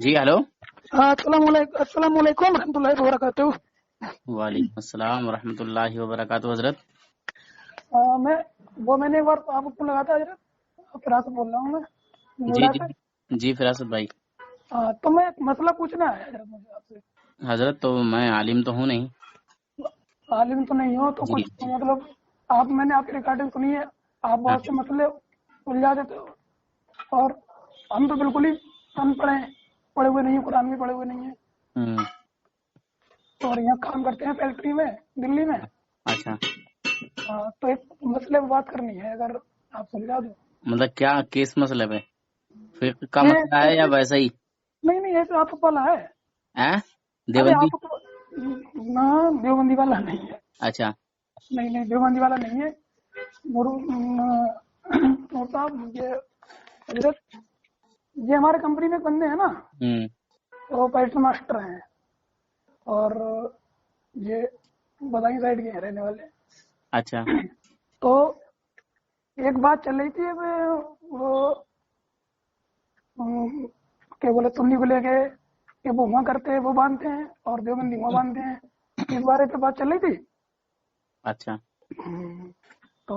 جی hello. السلام علیکم ورحمۃ اللہ وبرکاتہ. وعلیکم السلام ورحمۃ اللہ وبرکاتہ. حضرت میں نے ایک بار آپ کو لگا تھا حضرت، فراست بول رہا ہوں میں جی نوئیڈا جی سے. جی فراست بھائی. تو میں ایک مسئلہ پوچھنا ہے حضرت مجھے آپ سے. حضرت تو میں عالم تو ہوں نہیں. عالم تو نہیں ہو تو جی کچھ جی مطلب میں نے آپ کی ریکارڈنگ سنی ہے، آپ ہاں بہت سے مسئلے الجھا دیتے ہو، اور ہم تو بالکل ہی ان پڑھ ہیں، پڑھے ہوئے نہیں ہیں، قرآن بھی پڑھے ہوئے نہیں ہیں، ہوں، اور یہاں کام کرتے ہیں فیکٹری میں دلی میں. اچھا تو ایک مسئلے پہ بات کرنی ہے، اگر آپ سمجھا دو. مطلب کیا کس مسئلے پہ؟ فقہ کا یہ مسئلہ ہے یا ویسا ہی؟ نہیں ایسے آپ کو پالا ہے. ارے دیوبندی؟ آپ کو نہ دیوبندی والا نہیں ہے. اچھا نہیں دیوبندی والا نہیں ہے. صاحب یہ ہمارے کمپنی میں بندے ہیں نا، ہوں وہ پیسٹر ماسٹر ہیں، اور یہ بدائی سائڈ کے ہیں رہنے والے. اچھا تو ایک بات چل رہی تھی، وہ کیا بولے تمنی کو لے کے کہ وہ وہاں کرتے ہیں وہ باندھتے ہیں اور دیوبندی وہاں باندھتے ہیں، اس بارے پہ بات چل رہی تھی. اچھا تو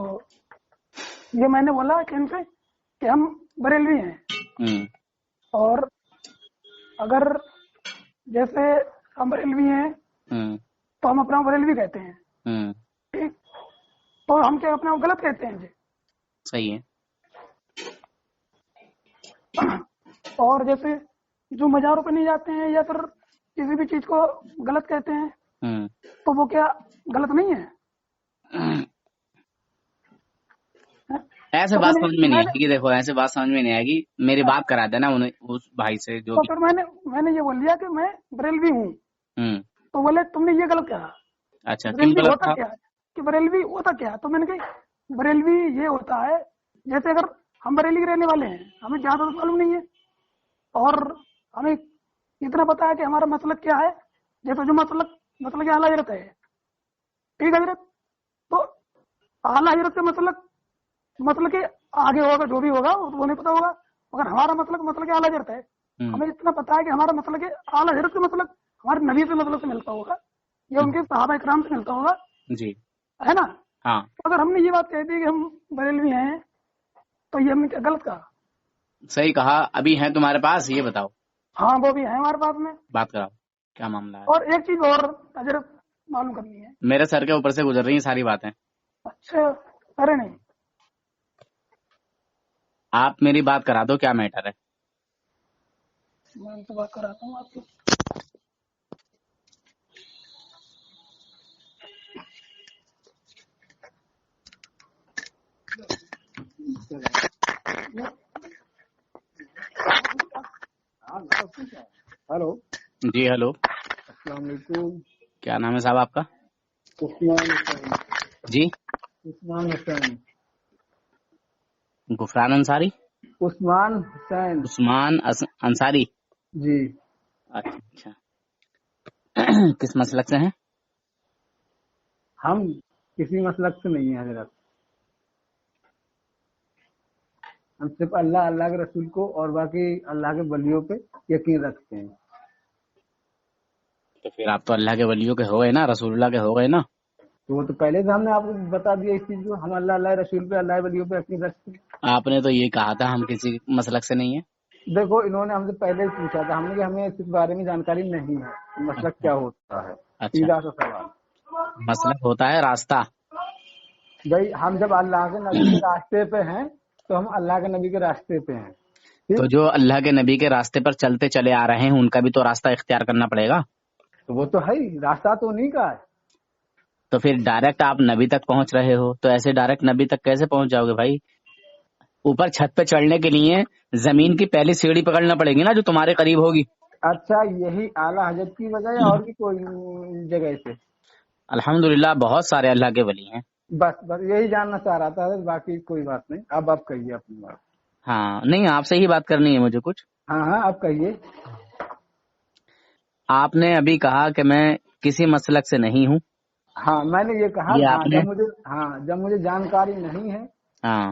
یہ میں نے بولا کہ ان سے کہ ہم بریلوی ہیں، ہوں اور اگر جیسے ہم بریلوی ہیں ہوں تو ہم اپنا بریلوی کہتے ہیں، ہوں ٹھیک؟ تو ہم کیا اپنا غلط کہتے ہیں جی؟ صحیح ہے. اور جیسے جو مزاروں پہ نہیں جاتے ہیں یا پھر کسی بھی چیز کو غلط کہتے ہیں ہوں تو وہ کیا غلط نہیں ہے؟ ایسے تو بات سمجھ میں نہیں آئے گی. دیکھو ایسے بات سمجھ میں نہیں آئے گی. میری بات کرا دینا انہیں اس بھائی سے جو تو بھی. پھر میں نے یہ بول دیا کہ میں بریلوی ہوں. ہوں تو بولے تم نے یہ غلط کہا. اچھا کیوں بریلوی غلط ہوتا تھا؟ کیا ہے کہ بریلوی ہوتا کیا ہے؟ تو میں نے کہا بریلوی یہ ہوتا ہے جیسے اگر ہم بریلی کے رہنے والے ہیں، ہمیں زیادہ تو معلوم نہیں ہے، اور ہمیں اتنا پتا ہے کہ ہمارا مسلک کیا ہے. جیسے جو مسلک اعلیٰ حضرت ہے، ٹھیک ہے حضرت، تو اعلیٰ حضرت کا مسلک کے آگے ہوگا جو بھی ہوگا وہ نہیں پتا ہوگا، مگر ہمارا مسلک اعلیٰ حضرت ہے. ہمیں اتنا پتا ہے کہ ہمارا مسلک اعلیٰ حضرت کا مسلک ہمارے نبی سے سے ملتا ہوگا یا ان کے صحابہ اکرام سے ملتا ہوگا، جی ہے نا. ہاں اگر ہم نے یہ بات کہہ دی کہ ہم بریلوی ہیں تو یہ ہم نے کیا غلط کہا؟ صحیح کہا. ابھی ہیں تمہارے پاس؟ یہ بتاؤ. ہاں وہ بھی ہے ہمارے پاس میں. بات کراؤ کیا معاملہ ہے. اور ایک چیز اور حضرت معلوم کرنی ہے. میرے سر کے اوپر سے گزر رہی ہیں ساری باتیں. اچھا ارے نہیں، آپ میری بات کرا دو. کیا میٹر ہے؟ میں ان سے بات کراتا ہوں آپ کی. ہلو جی ہلو. السلام علیکم. کیا نام ہے صاحب آپ کا؟ عثمان حسین. جی عثمان حسین. غفران انصاری؟ عثمان حسین. عثمان انصاری. جی اچھا کس مسلک سے ہیں؟ ہم کسی مسلک سے نہیں ہیں حضرت. ہم صرف اللہ کے رسول کو اور باقی اللہ کے ولیوں پہ یقین رکھتے ہیں. تو پھر آپ تو اللہ کے ولیوں کے ہو گئے نا، رسول اللہ کے ہو گئے نا. تو وہ تو پہلے سے ہم نے آپ کو بتا دیا اس چیز کو. ہم اللہ رسول پہ اللہ کے ولیوں پہ یقین رکھتے ہیں. آپ نے تو یہ کہا تھا ہم کسی مسلک سے نہیں ہیں. دیکھو انہوں نے ہم سے پہلے ہی پوچھا تھا، ہم نے کہ ہمیں اس بارے میں جانکاری نہیں ہے مسلک کیا ہوتا ہے. اچھا سیدھا سا سوال. مسلک ہوتا ہے راستہ. بھائی ہم جب اللہ کے نبی کے راستے پہ ہیں تو ہم اللہ کے نبی کے راستے پہ ہیں. تو جو اللہ کے نبی کے راستے پر چلتے چلے آ رہے ہیں ان کا بھی تو راستہ اختیار کرنا پڑے گا. تو وہ تو ہے ہی، راستہ تو انہیں کا ہے. تو پھر ڈائریکٹ آپ نبی تک پہنچ رہے ہو، تو ایسے ڈائریکٹ نبی تک کیسے پہنچ جاؤ گے بھائی؟ اوپر چھت پہ چڑھنے کے لیے زمین کی پہلی سیڑھی پکڑنا پڑے گی نا جو تمہارے قریب ہوگی. اچھا یہی اعلیٰ حضرت کی وجہ ہے اور بھی کوئی جگہ سے؟ الحمدللہ بہت سارے اللہ کے ولی ہیں. بس یہی جاننا چاہ رہا تھا، باقی کوئی بات نہیں. اب آپ کہیے اپنی بات. ہاں نہیں آپ سے ہی بات کرنی ہے مجھے کچھ. ہاں آپ کہیے. آپ نے ابھی کہا کہ میں کسی مسلک سے نہیں ہوں. ہاں میں نے یہ کہا. یہ آپ نے جب مجھے جانکاری نہیں ہے ہاں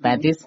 35?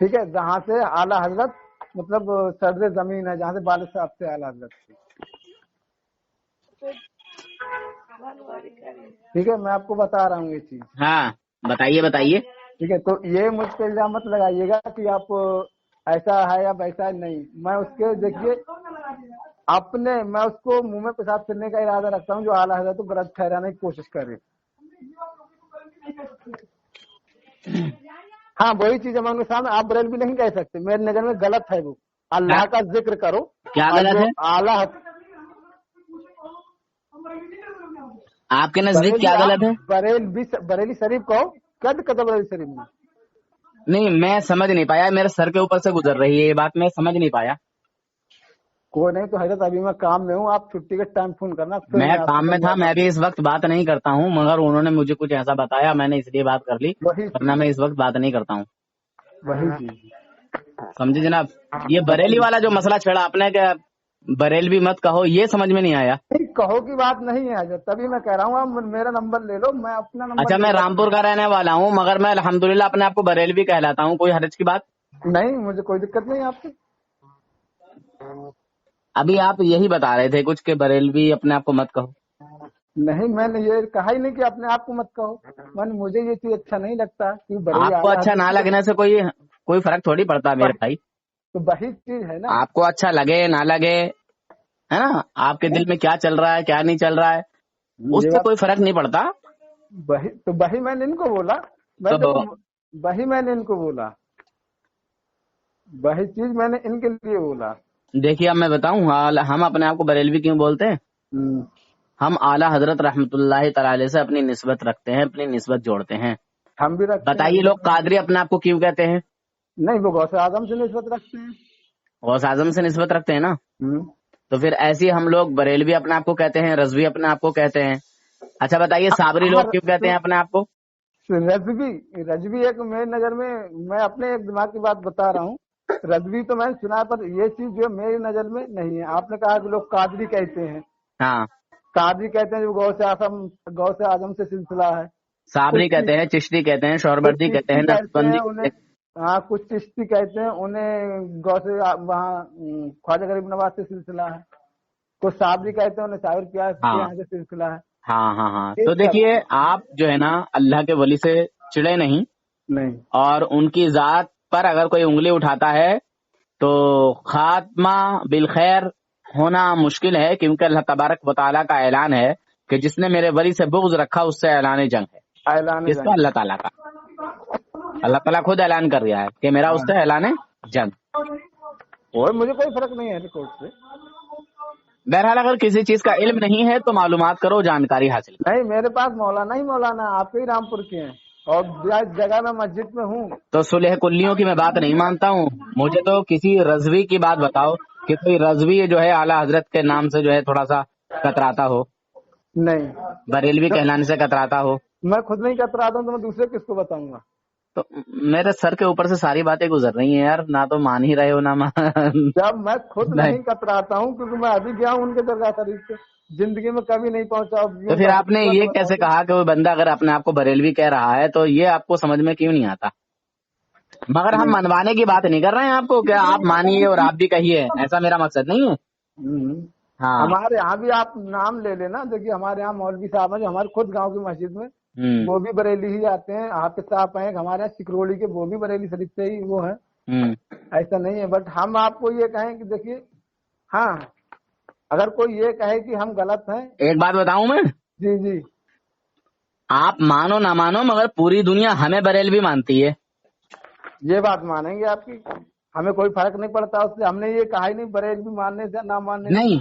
ٹھیک ہے، جہاں سے اعلیٰ حضرت مطلب صدر زمین ہے، جہاں سے والد صاحب سے اعلیٰ حضرت تھی. ٹھیک ہے، میں آپ کو بتا رہا ہوں یہ چیز. ہاں بتائیے بتائیے. ٹھیک ہے، تو یہ مجھ پہ الزام مت لگائیے گا کہ آپ ایسا ہے یا ویسا ہے. نہیں، میں اس کے دیکھیے میں اس کو منہ میں پیشاب پھرنے کا ارادہ رکھتا ہوں جو اعلیٰ حضرت کو غلط ٹھہرانے کی کوشش کرے. ہاں وہی چیز ہے، میں ان کے سامنے آپ بریلوی نہیں کہہ سکتے، میری نظر میں غلط ہے. وہ اللہ کا ذکر کرو. کیا غلط ہے اعلیٰ آپ کے نزدیک؟ کیا غلط ہے؟ بریلی شریف کہو. کد بریلی شریف میں نہیں میں سمجھ نہیں پایا، میرے سر کے اوپر سے گزر رہی ہے یہ بات، میں سمجھ نہیں پایا. کوئی نہیں تو حضرت ابھی میں کام میں ہوں، آپ چھٹی کے ٹائم فون کرنا. میں کام میں تھا، میں بھی اس وقت بات نہیں کرتا ہوں، مگر انہوں نے مجھے کچھ ایسا بتایا میں نے اس لیے بات کر لی، ورنہ میں اس وقت بات نہیں کرتا ہوں. وہی چیز سمجھے جناب؟ یہ بریلی والا جو مسئلہ چھیڑا آپ نے کہ بریلوی مت کہو، یہ سمجھ میں نہیں آیا. کہو کی بات نہیں ہے حضرت، تبھی میں کہہ رہا ہوں آپ میرا نمبر لے لو، میں اپنا نمبر. اچھا میں رامپور کا رہنے والا ہوں، مگر میں الحمدللہ اپنے آپ کو بریلوی کہلاتا ہوں، کوئی حرج کی بات نہیں، مجھے کوئی دقت نہیں آپ سے. ابھی آپ یہی بتا رہے تھے کچھ کہ بریلوی اپنے آپ کو مت کہو. نہیں، میں نے یہ کہا ہی نہیں کہ اپنے آپ کو مت کہو. مجھے یہ چیز اچھا نہیں لگتا کہ آپ کو اچھا نہ لگنے سے کوئی فرق تھوڑی پڑتا میرے بھائی. تو وہی چیز ہے نا، آپ کو اچھا لگے نہ لگے ہے نا، آپ کے دل میں کیا چل رہا ہے کیا نہیں چل رہا ہے اس سے کوئی فرق نہیں پڑتا. وہی میں نے ان کو بولا، وہی میں نے ان کو بولا، وہی چیز میں نے ان کے لیے بولا. دیکھیے اب میں بتاؤں، ہم اپنے آپ کو بریلوی کیوں بولتے ہیں؟ ہم اعلیٰ حضرت رحمت اللہ تعالی سے اپنی نسبت رکھتے ہیں، اپنی نسبت جوڑتے ہیں. ہم بھی رکھتے ہیں. بتائیے لوگ قادری اپنے آپ کو کیوں کہتے ہیں؟ نہیں، وہ غوث اعظم سے نسبت رکھتے ہیں. غوث اعظم سے نسبت رکھتے ہیں نا، تو پھر ایسے ہم لوگ بریلوی اپنے آپ کو کہتے ہیں، رضوی اپنے آپ کو کہتے ہیں. اچھا بتائیے صابری لوگ کیوں کہتے ہیں اپنے آپ کو؟ رضوی ایک میری نظر میں اپنے ایک دماغ کی بات بتا رہا ہوں. رضوی تو میں نے سنا، پر یہ چیز جو میری نظر میں نہیں ہے. آپ نے کہا کہ لوگ قادری کہتے ہیں. ہاں قادری کہتے ہیں جو غوث اعظم سے سلسلہ ہے. صابری کہتے ہیں، چشتی کہتے ہیں، شوربردی کہتے ہیں، نقشبندی کہتے ہیں. ہاں کچھ چشتی کہتے ہیں انہیں وہاں خواجہ غریب نواز سے سلسلہ ہے. کچھ صابری کہتے ہیں انہیں صابر پیاز یہاں سے سلسلہ ہے. ہاں تو دیکھیے آپ جو ہے نا اللہ کے ولی سے چڑے نہیں، اور ان کی ذات پر اگر کوئی انگلی اٹھاتا ہے تو خاتمہ بالخیر ہونا مشکل ہے، کیونکہ اللہ تبارک و تعالیٰ کا اعلان ہے کہ جس نے میرے ولی سے بغض رکھا اس سے اعلان جنگ ہے. کس کا؟ اللہ تعالیٰ کا. اللہ تعالیٰ خود اعلان کر رہا ہے کہ میرا اس سے اعلان جنگ. اور مجھے کوئی فرق نہیں ہے ریکارڈ سے. بہرحال اگر کسی چیز کا علم نہیں ہے تو معلومات کرو، جانکاری حاصل کرو. نہیں، میرے پاس مولانا ہی مولانا، آپ ہی رامپور کے ہیں اور جگہ میں مسجد میں ہوں. تو صلح کلیوں کی میں بات نہیں مانتا ہوں، مجھے تو کسی رضوی کی بات بتاؤ کہ کوئی رضوی جو ہے اعلیٰ حضرت کے نام سے جو ہے تھوڑا سا کتراتا ہو. نہیں، بریلوی کہلانے سے کتراتا ہو. میں خود نہیں کتراتا ہوں تو میں دوسرے کس کو بتاؤں گا؟ تو میرے سر کے اوپر سے ساری باتیں گزر رہی ہیں یار، نہ تو مان ہی رہے ہو نہ جب میں خود نہیں کتراتا ہوں کیونکہ میں ابھی گیا ہوں ان کے درگاہ شریف سے، زندگی میں کبھی نہیں پہنچا. تو پھر آپ نے یہ کیسے کہا کہ وہ بندہ اگر اپنے آپ کو بریلوی کہہ رہا ہے تو یہ آپ کو سمجھ میں کیوں نہیں آتا؟ مگر ہم منوانے کی بات نہیں کر رہے ہیں آپ کو کہ آپ مانیے اور آپ بھی کہیے، ایسا میرا مقصد نہیں ہے. ہاں ہمارے یہاں بھی آپ نام لے لینا. دیکھیے ہمارے یہاں مولوی صاحب ہیں جو ہمارے خود گاؤں کی مسجد میں وہ بھی بریلی ہی آتے ہیں. حافظ صاحب ہیں ہمارے یہاں سکروڑی کے، وہ بھی بریلی شریف سے ہی وہ ہیں. ایسا نہیں ہے، بٹ ہم آپ کو یہ کہیں کہ دیکھیے ہاں اگر کوئی یہ کہے کہ ہم غلط ہیں. ایک بات بتاؤں میں؟ جی آپ مانو نہ مانو مگر پوری دنیا ہمیں بریلوی مانتی ہے. یہ بات مانیں گے آپ کی، ہمیں کوئی فرق نہیں پڑتا اس سے. ہم نے یہ کہا ہی نہیں بریلوی ماننے سے نہ ماننے. نہیں،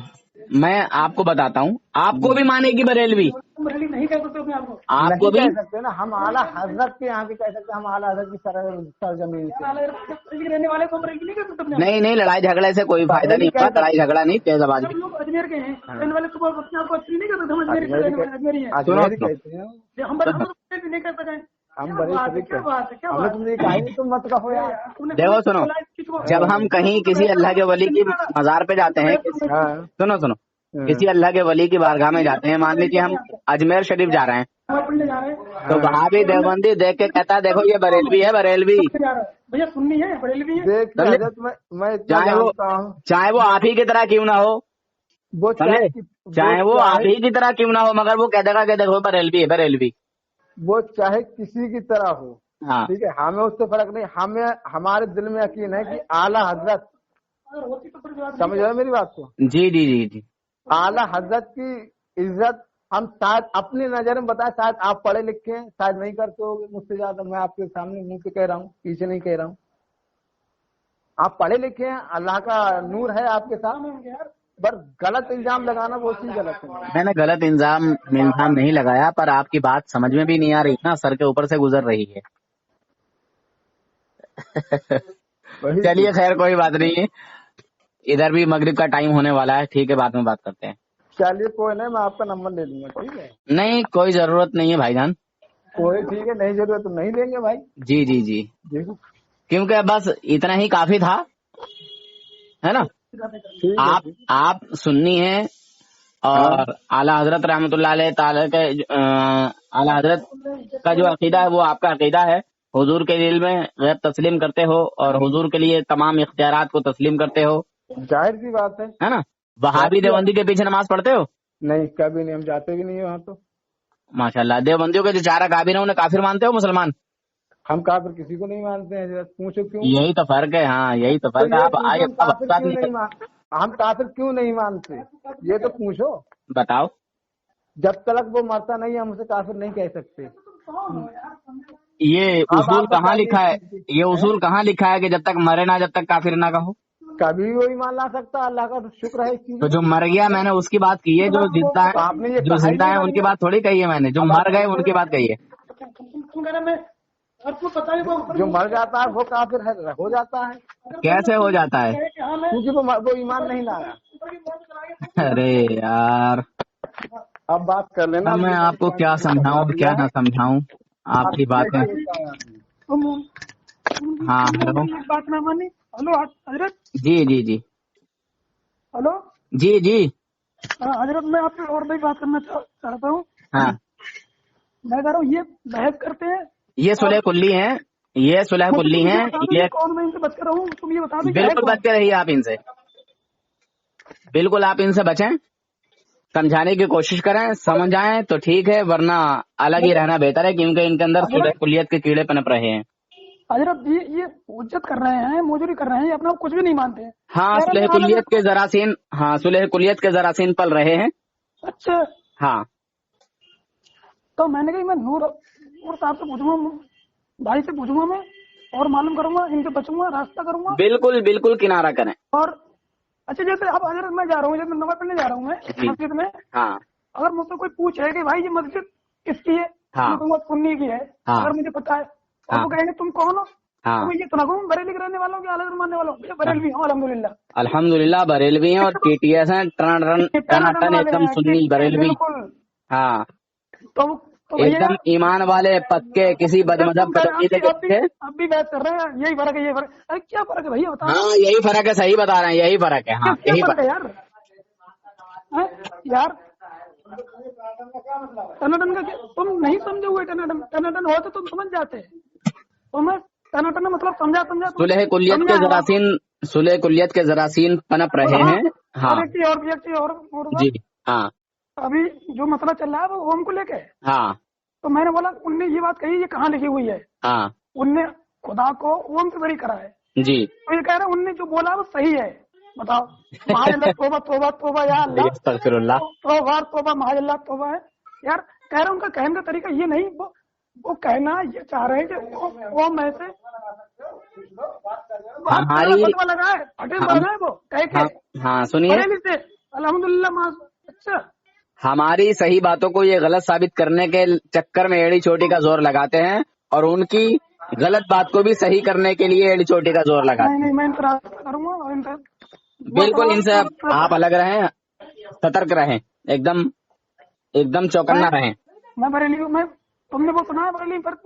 میں آپ کو بتاتا ہوں، آپ کو بھی مانے گی بریلوی. نہیں کہہ سکتے آپ کو بھی کہہ سکتے نا، ہم اعلیٰ حضرت کے یہاں بھی کہہ سکتے ہیں، ہم اعلیٰ حضرت کی سرزمین سے رہنے والے کو نہیں کہہ سکتے. نہیں، لڑائی جھگڑے سے کوئی فائدہ نہیں ہوگا. لڑائی جھگڑا نہیں، تیز آواز بھی. لوگ اجمیر کے ہیں، رہنے والے کو اپنے آپ کو اچھی نہیں کہہ سکتے. ہم اجمیر کے اجمیری ہیں، ہم نہیں کہہ سکتے. ہم بڑے تم مت کہو یار. دیکھو سنو، جب ہم کہیں کسی اللہ کے ولی کی مزار پہ جاتے ہیں، سنو کسی اللہ کے ولی کی بارگاہ میں جاتے ہیں، مان لیجیے ہم اجمیر شریف جا رہے ہیں تو وہاں بھی دیوبندی دیکھ کے کہتا ہے دیکھو یہ بریلوی ہے، بریلوی بھیا سننی ہے بریلوی ہے، میں اتنا جانتا ہوں، چاہے وہ آپ ہی کی طرح کیوں نہ ہو، وہ چاہے وہ آپ ہی کی طرح کیوں نہ ہو، مگر وہ کہہ دے گا کہ دیکھو بریلوی ہے، بریلوی، وہ چاہے کسی کی طرح ہو، ہاں ٹھیک ہے، ہمیں اس سے فرق نہیں، ہمارے دل میں یقین ہے کہ اعلیٰ حضرت، سمجھ رہے میری بات کو، جی جی جی جی، اعلیٰ حضرت کی عزت ہم شاید اپنی نظر میں بتائیں، شاید آپ پڑھے لکھے ہیں، شاید نہیں کرتے ہو مجھ سے زیادہ، میں آپ کے سامنے منہ پہ کہہ رہا ہوں، پیچھے نہیں کہہ رہا ہوں، آپ پڑھے لکھے ہیں، اللہ کا نور ہے آپ کے سامنے، بس غلط الزام لگانا وہ چیز غلط ہے۔ میں نے غلط الزام نہیں لگایا، پر آپ کی بات سمجھ میں بھی نہیں آ رہی نا، سر کے اوپر سے گزر رہی ہے۔ چلیے خیر کوئی بات نہیں ہے، ادھر بھی مغرب کا ٹائم ہونے والا ہے، ٹھیک ہے بعد میں بات کرتے ہیں۔ چلیے کوئی نہیں، میں آپ کا نمبر لے لوں گا، ٹھیک ہے، نہیں کوئی ضرورت نہیں ہے بھائی جان، کوئی ٹھیک ہے، نہیں ضرورت تو نہیں لیں گے بھائی، جی جی جی، کیونکہ بس اتنا ہی کافی تھا، ہے نا، آپ سنی ہیں اور اعلیٰ حضرت رحمۃ اللہ علیہ تعالی کے اعلیٰ حضرت کا جو عقیدہ ہے وہ آپ کا عقیدہ ہے، حضور کے دل میں غیب تسلیم کرتے ہو اور حضور کے لیے تمام اختیارات کو تسلیم کرتے ہو، ظاہر سی بات ہے نا، وہابی دیوبندی کے پیچھے نماز پڑھتے ہو؟ نہیں کبھی نہیں، ہم جاتے بھی نہیں وہاں تو، ماشاء اللہ، دیوبندیوں کے جو چارہ کابر ہیں انہیں کافر مانتے ہو مسلمان؟ ہم کافر کسی کو نہیں مانتے ہیں، حضرت پوچھو کیوں، یہی تو فرق ہے، ہاں یہی تو فرق ہے، ہم کافر کیوں نہیں مانتے یہ تو پوچھو، بتاؤ، جب تک وہ مرتا نہیں ہم اسے کافر نہیں کہہ سکتے۔ یہ اصول کہاں لکھا ہے، یہ اصول کہاں لکھا ہے کہ جب تک مرے نہ جب تک کافر نہ کہو؟ کبھی وہی مان لا سکتا، اللہ کا شکر ہے اس چیز، تو جو مر گیا میں نے اس کی بات کی ہے، جو زندہ ہے ان کی بات تھوڑی کہی ہے میں نے، جو مر گئے ان کی بات کہی ہے۔ جو مر جاتا ہے وہ کافر ہے، ہو جاتا ہے، کیسے ہو جاتا ہے؟ کیونکہ وہ ایمان نہیں لایا۔ ارے یار اب بات کر لینا، میں آپ کو کیا سمجھاؤں اور کیا نہ سمجھاؤں آپ کی باتیں۔ ہاں ہلو، بات نہ مانی، ہلو حضرت، جی جی جی، ہلو جی جی، حضرت میں آپ سے اور بھی بات کرنا چاہتا ہوں، ہاں میں کہہ رہا ہوں یہ بحث کرتے ہیں، یہ صلح کلی ہیں، یہ صلح کلی ہیں، یہ کون میں ان سے بچ کر رہا ہوں، تم یہ بتا دو، بالکل بچ کے رہیے آپ ان سے، بالکل آپ ان سے بچیں، سمجھانے کی کوشش کریں، سمجھ آئیں تو ٹھیک ہے، ورنہ الگ ہی رہنا بہتر ہے، کیونکہ ان کے اندر صلح کلیت کے کیڑے پنپ رہے ہیں۔ حضرت یہ حجت کر رہے ہیں، موجودی کر رہے ہیں، اپنا کچھ بھی نہیں مانتے ہیں، ہاں صلح کلیت کے جراثیم، ہاں صلح کلیت کے جراثیم پل رہے ہیں۔ اچھا ہاں تو میں نے کہا میں نور صاحب سے پوچھوں گا، بھائی سے پوچھوں گا میں، اور معلوم کروں گا، ان سے بچوں گا، راستہ کروں گا، بالکل بالکل کنارہ کریں۔ اور اچھا جیسے اب حضرت میں جا رہا ہوں، جیسے نماز پڑھنے جا رہا ہوں میں مسجد میں، ہاں اگر مجھ سے کوئی پوچھے کہ بھائی یہ مسجد کس کی ہے، ہاں سنی کی ہے، اگر مجھے پتا ہے، اور وہ کہیں گے تم کون ہو، تو میں یہ تو نہ کہوں بریلی کے رہنے والوں کے اعلیٰ ماننے والوں، بریلوی ہوں الحمدللہ، الحمدللہ بریلوی ہیں اور ٹی ٹی ایس ہیں، ٹن ایک دم سنی بریلوی، ہاں ایک دم ایمان والے پکے، کسی بد مذہب کا عقیدے کے پیچھے۔ اب بھی بات کر رہے ہیں، یہی فرق ہے، یہی فرق ہے، کیا فرق ہے بھیا بتا، ہاں یہی فرق ہے، صحیح بتا رہے ہیں، یہی فرق ہے، ہاں یہی فرق ہے یار، یار ٹناٹن کا تم نہیں سمجھے ہوئے، ٹناٹن ہو تو تم سمجھ جاتے، تمہیں ٹناٹن مطلب سمجھا صلح کلیت کے جراثیم پنپ رہے ہیں۔ ہاں اور جی ہاں ابھی جو مسئلہ چل رہا ہے وہ اوم کو لے کے، ہاں تو میں نے بولا ان نے یہ بات کہی، یہ کہاں لکھی ہوئی ہے، ہاں ان نے خدا کو اوم سے بری کرا ہے، جی، تو یہ کہہ رہا ان نے جو بولا وہ صحیح ہے، بتاؤ، مہاج اللہ توبہ توبہ توبہ یا اللہ، استغفر اللہ، توبہ توبہ مہاج اللہ توبہ ہے یار، کہہ رہا ان کا کہنے کا طریقہ یہ نہیں، وہ کہنا یہ چاہ رہے ہیں کہ وہ میں سے ہاں سنیے، الحمدللہ، اچھا ہماری صحیح باتوں کو یہ غلط ثابت کرنے کے چکر میں ایڑی چوٹی کا زور لگاتے ہیں، اور ان کی غلط بات کو بھی صحیح کرنے کے لیے ایڑی چوٹی کا زور لگاتے ہیں۔ نہیں میں کروں گا، بالکل ان سے آپ الگ رہیں، سترک رہیں، ایک دم چوکنا رہیں۔ میں بریلی ہوں، تم نے وہ سنا ہے بریلی فرید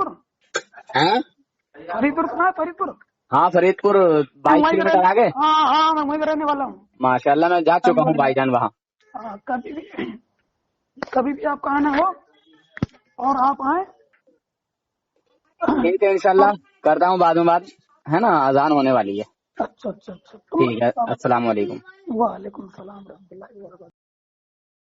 پور سنا ہے، فرید پور، ہاں فرید پور 22 کلو میٹر آگے، ہاں میں وہیں رہنے والا ہوں، ماشاء اللہ میں جا چکا ہوں بھائی جان وہاں، ہاں کبھی بھی آپ کا آنا ہو اور آپ آئیں. ٹھیک ہے انشاءاللہ کرتا ہوں بعد میں بات، ہے نا، اذان ہونے والی ہے. اچھا. ٹھیک ہے، السلام علیکم. وعلیکم السلام ورحمۃ اللہ وبرکاتہ.